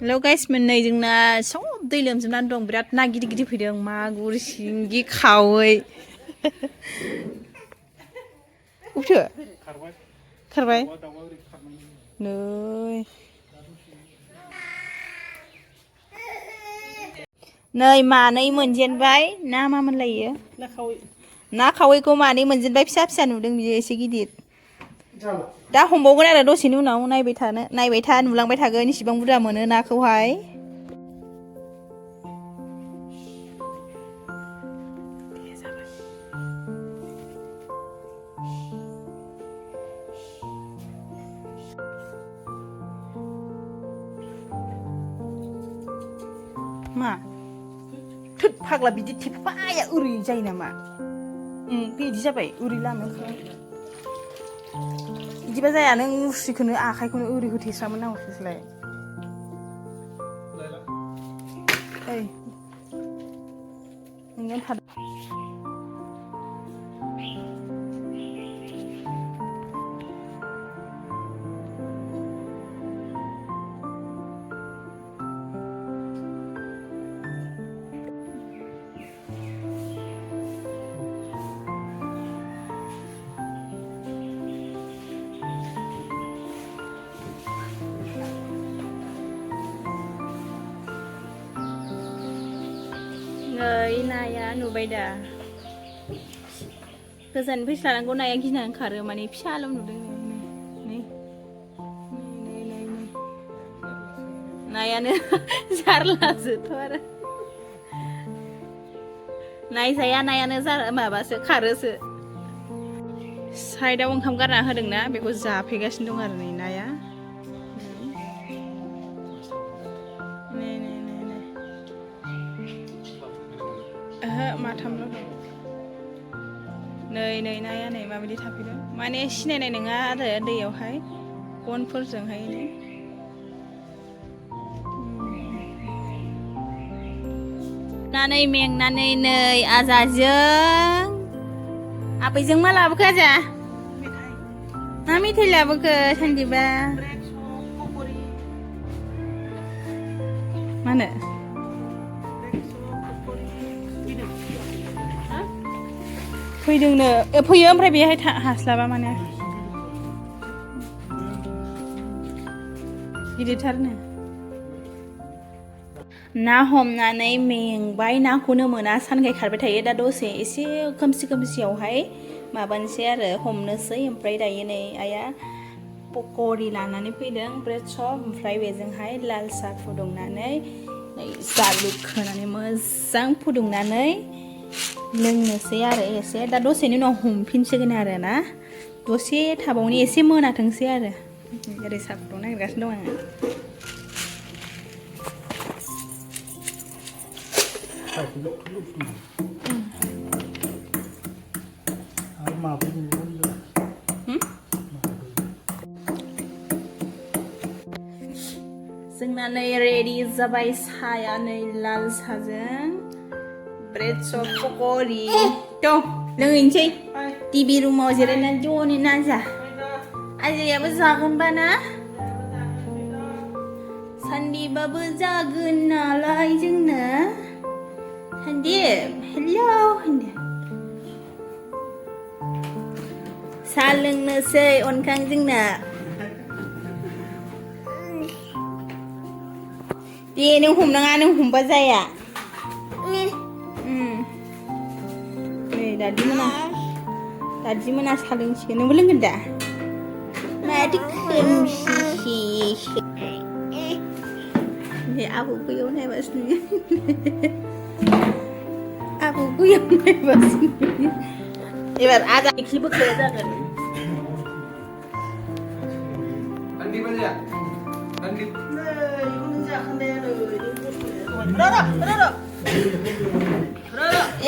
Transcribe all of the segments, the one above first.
Hello guys, जोंना सब दै लोमजोबनानै दं बिराद ना गिदिर गिदिर फैदों मागुर सिंगि खावै उठो खारबाय नै मानै मोनजेनबाय ना मा मोनलायो ना खावैखौ मानै मोनजेनबाय फिसा फिसा नुदों बियो एसे गिदिर दा हमबावगोन आरो दसेनि उनाव नायबाय था नुलांबाय थागोन इसिबां बुरजा मोनो नाखौहाय मा थोद फाग्ला बिदि थिफाया ओरै जायो नामा बिदि जाबाय ओरै लानो बिदिबा जाया नों मुस्रिखौनो आखाइखौनो ओरै होथेस्रामोन नांगौसोलाय ओइ नोंनो थाद नै नाया नुबाय दा गोजाननिफ्राय सानांगौ नाया गिनानै खारो माने फिसाल' नुदों नै नायानो जारलासोथ' आरो नायजाया नायानो माबासो खारोसो साइडआव ओंखाम गारना होदोंना बेखौ जाफैगासिनो दं आरो नै नाया ओहो माथामल' दं नै नाया नै माबायदि थाफैदों माने सिनायनाय नङा आरो दैयावहाय गनफोरजोंहाय मेंनानै नै आजाजों आबैजों मा लाबोखो आजा मा मेथाइ लाबोखो सानदिबा मा होनो फैदोंनो फैयो ओमफ्राय बेहाय हास्लाबा माने गिदिरथारनो ना हमनानै मेंबाय नाखौनो मोना सानखाय खारबाय थायो दा दसे एसे खोमसियावहाय माबानोसै आरो हमनोसै ओमफ्राय दायो नै आइया पक'रि लानानै फैदों ब्रेड चप ओमफ्राय बेजोंहाय लाल साहा फुदुंनानै जालुक होनानै मोजां फुदुंनानै लोंनोसै आरो एसे दा दसेनि उनाव हमफिनसिगोन आरो ना दसे थाबावनो एसे मोनाथोंसै आरो ओरै साहा फुदुंनो नागिरगासिनो दं जोंना नै रेडि जाबाय साया नै लाल साहाजों ब्रेड चप पक'रि थ' लोंहैनोसै टिभि रुमाव जिरायनानै ज'नो ना जा आजायाबो जागोनबा ना सान्दिबाबो जागोन नालाय जोंना सान्दिब हेलौ होनदो साहा लोंनोसै अनखां जोंना दे नों हमनाङा नों हमबा जाया नै दादि मोना साहा लोंसिगोन नोंबो लोंगोन दा माथो खोमसिसो आबौखौ एयाव नायबासो नुयो आबौखौ एयाव नायबासो नुयो एबार आजा एखि बोखोया जागोन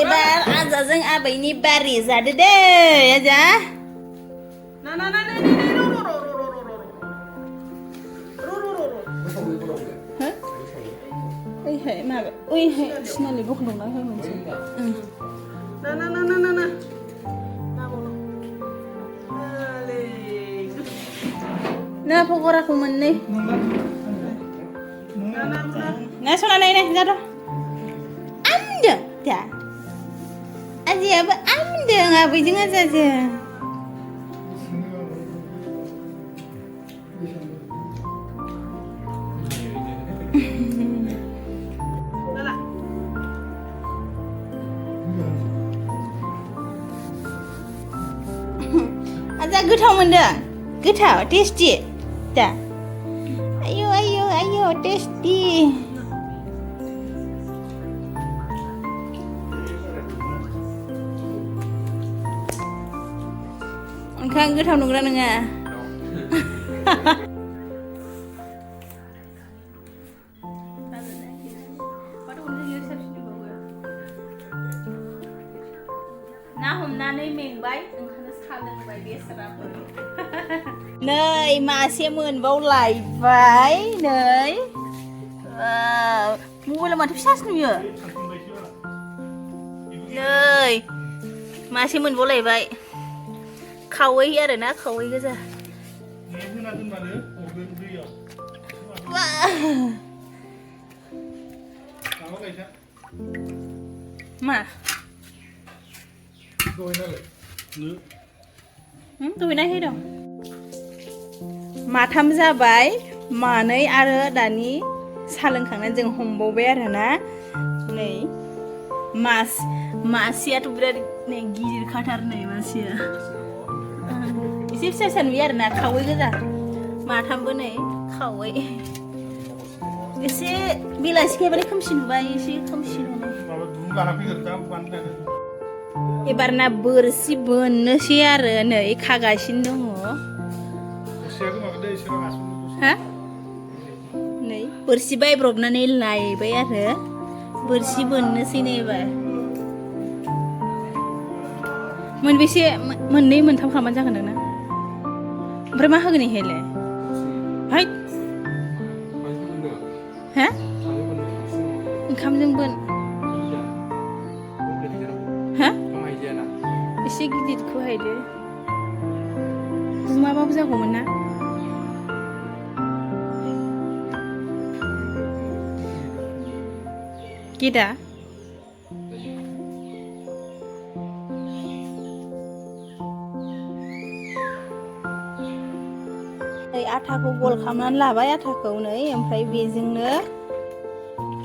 एबार आजाजों आबैनि बारि जादो दे आजा ओइहाय माबा ओइहाय सिनालि बख'दोंना ओइहाय मोनसे ना पक'राखौ मोननै Nah soalnya ini jatuh. Amda, dah. Aja apa amda ngapain jangan saja. Aja goथाव मोनदों? गोथाव, tasty, dah. Ayo, tasty. Onkang goथाव नंगौना नङा? ना हमनानै मेंबाय ओंखायनो सा लोंबाय बेसराबो नै मासे मोनबावलायबाय नै मबाइलाव माथो फिसासो नुयो नै मासे मोनबावलायबाय खावै आरोना खावै गोजा मा दुगैनाय दं माथाम जाबाय मानै आरो दानि सा लोंखांनानै जों हमबावबाय आरोना नै मासेयाथ' बिराद नै गिदिर खाथार नै मासेया एसे फिसा फिसा नुयो आरोना खावै गोजा माथामबो नै खावै एसे बेलासिखायबाथाय खोमसि नुबाय एसे खोमसि नुनाय एबारना बोरसि बोननोसै आरो नै खागासिनो दङ हा नै बोरसि बायब्रबनानै लायबाय आरो बोरसि बोननोसै नै एबार मोनबेसे मोननै मोनथाम खालामबानो जागोन ना ओमफ्राय मा होगोन इहायलाय हाय हा ओंखामजों बोन हा एसे गिदिरखौ हायदो गुमाबाबो जागौमोन ना गेदा नै आटाखौ गल खालामनानै लाबाय आटाखौ नै ओमफ्राय बेजोंनो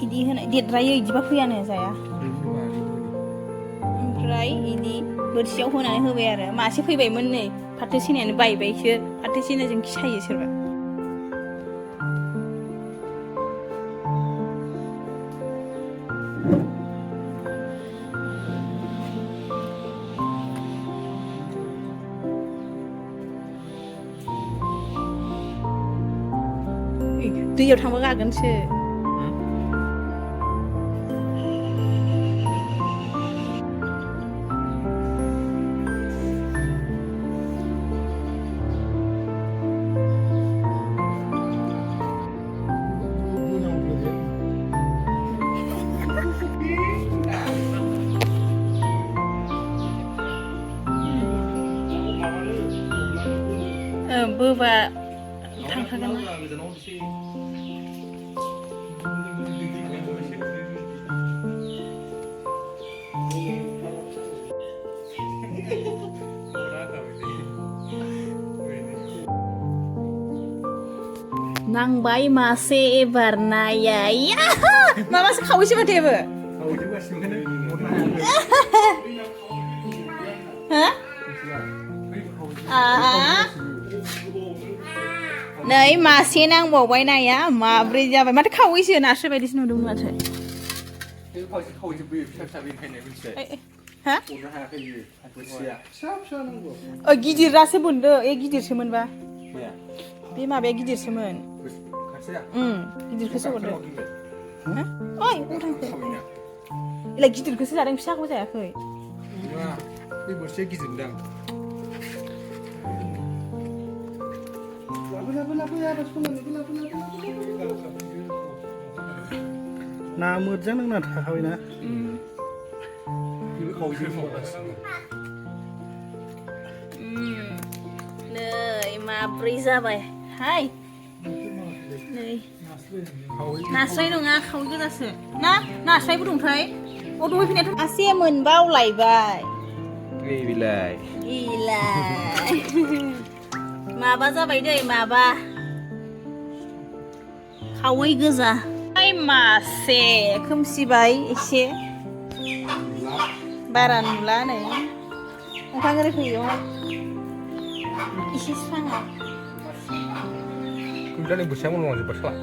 इदि होनाय देद्रायो इदिबा फैयानो जाया ओमफ्राय इदि बोरसियाव होनानै होबाय आरो मासे फैबायमोन नै फाथो सेनायानो बायबायसो फाथो सेनाजों खिसायो सोरबा दैयाव थांबा गागोनसो बोबा थांखागोन ना नांबाय मासे एबार नाया माबासो खावैसो माथो एबो नै मासे नांबावबाय नाया माब्रै जाबाय माथो खावैसो नास्राय बायदिसो नुदोंमोन माथो गिदिरासो बोनदो गिदिरसोमोनबा बे माबाया गिदिरसोमोन गिदिरखौसो हरदो ओइ एलाय गिदिरखौसो जादों फिसाखौ जायाखै बे बोरसिया गिदिरदां ना मोजां नांना थाखाबायना नै माब्रै जाबाय हाय नै नास्राय नङा खावै गोजासो ना नास्रायबो दंथाय अ दहाय फैनायाथ' आसे मोनबावलायबाय बिलाय माबा जाबाय दै माबा खावै गोजा मासे खोमसिबाय एसे बारा नुला नै ओंखाम ओरै फैयो एसे स्राङा Kemudian ibu saya mau ngomong bersalah.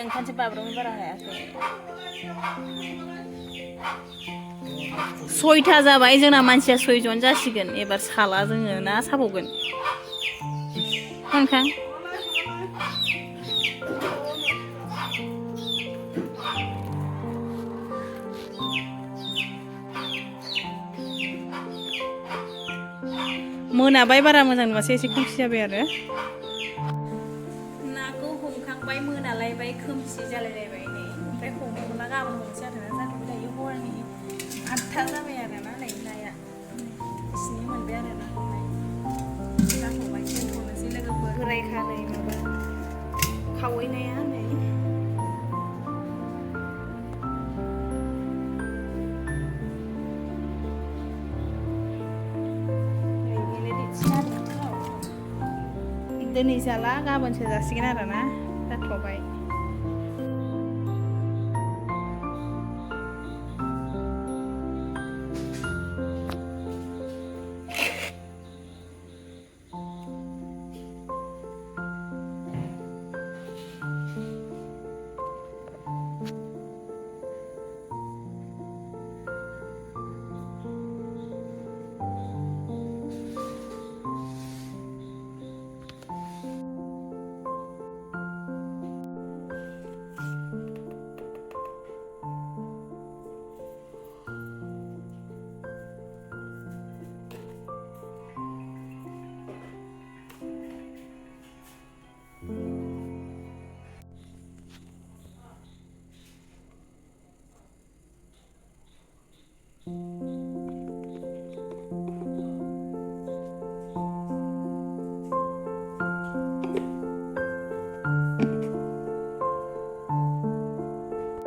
ओंखामसो बाब्रावनो बारा हायाखै सयथा जाबाय जोंना मानसिया 6 जन जासिगोन एबार साला जोङो ना साबावगोन नोंथां मोनाबाय बारा मोजां नुवासै एसे खोमसि जाबाय आरो नाखौ हमखांबाय मोनालायबाय खोमसि जालायलायबाय नै ओमफ्राय हमोब्ला गाबोन हमसै आरोना जाथ'बाय दायो हरनि 8था जाबाय आरोना नै नाया स्नि मोनबाय आरोना हमनाय जाथ'बाय दोनथ'नोसै लोगोफोर बोरायखा नै माबा खावै नाया नै दिनै जाला गाबोनसो जासिगोन आरोना जाथ'बाय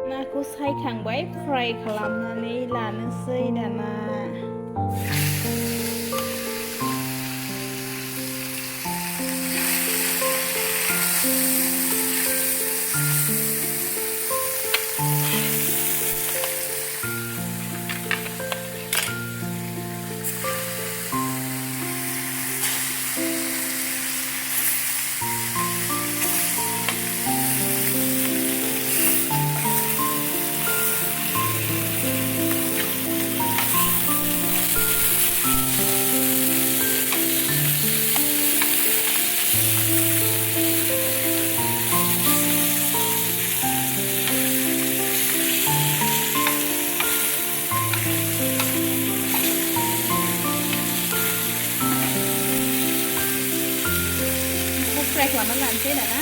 नाखौ सायखांबाय फ्राय खालामनानै लानोसै दाना फ्राय खालामनानै लानोसै दाना